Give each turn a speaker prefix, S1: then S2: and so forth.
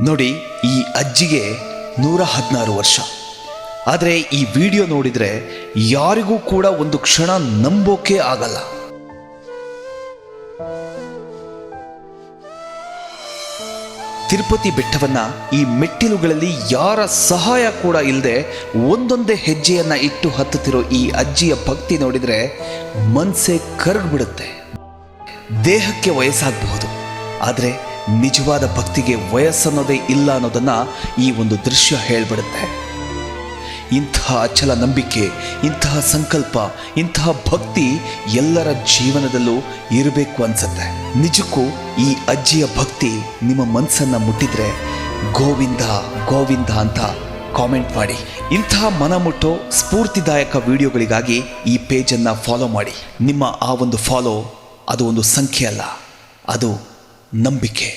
S1: ನೋಡಿ, ಈ ಅಜ್ಜಿಗೆ 116 ವರ್ಷ. ಆದರೆ ಈ ವಿಡಿಯೋ ನೋಡಿದರೆ ಯಾರಿಗೂ ಕೂಡ ಒಂದು ಕ್ಷಣ ನಂಬೋಕೆ ಆಗಲ್ಲ. ತಿರುಪತಿ ಬೆಟ್ಟವನ್ನ ಈ ಮೆಟ್ಟಿಲುಗಳಲ್ಲಿ ಯಾರ ಸಹಾಯ ಕೂಡ ಇಲ್ಲದೆ ಒಂದೊಂದೇ ಹೆಜ್ಜೆಯನ್ನ ಇಟ್ಟು ಹತ್ತುತ್ತಿರೋ ಈ ಅಜ್ಜಿಯ ಭಕ್ತಿ ನೋಡಿದರೆ ಮನಸ್ಸೇ ಕರಗ್ಬಿಡುತ್ತೆ. ದೇಹಕ್ಕೆ ವಯಸ್ಸಾಗಬಹುದು, ಆದರೆ ನಿಜವಾದ ಭಕ್ತಿಗೆ ವಯಸ್ಸನ್ನೋದೇ ಇಲ್ಲ ಅನ್ನೋದನ್ನ ಈ ಒಂದು ದೃಶ್ಯ ಹೇಳ್ಬಿಡುತ್ತೆ. ಇಂತಹ ಅಚಲ ನಂಬಿಕೆ, ಇಂತಹ ಸಂಕಲ್ಪ, ಇಂತಹ ಭಕ್ತಿ ಎಲ್ಲರ ಜೀವನದಲ್ಲೂ ಇರಬೇಕು ಅನ್ಸುತ್ತೆ. ನಿಜಕ್ಕೂ ಈ ಅಜ್ಜಿಯ ಭಕ್ತಿ ನಿಮ್ಮ ಮನಸ್ಸನ್ನ ಮುಟ್ಟಿದ್ರೆ ಗೋವಿಂದ ಗೋವಿಂದ ಅಂತ ಕಾಮೆಂಟ್ ಮಾಡಿ. ಇಂತಹ ಮನ ಮುಟ್ಟೋ ಸ್ಫೂರ್ತಿದಾಯಕ ವಿಡಿಯೋಗಳಿಗಾಗಿ ಈ ಪೇಜನ್ನು ಫಾಲೋ ಮಾಡಿ. ನಿಮ್ಮ ಆ ಒಂದು ಫಾಲೋ ಅದು ಒಂದು ಸಂಖ್ಯೆ ಅಲ್ಲ, ಅದು ನಂಬಿಕೆ.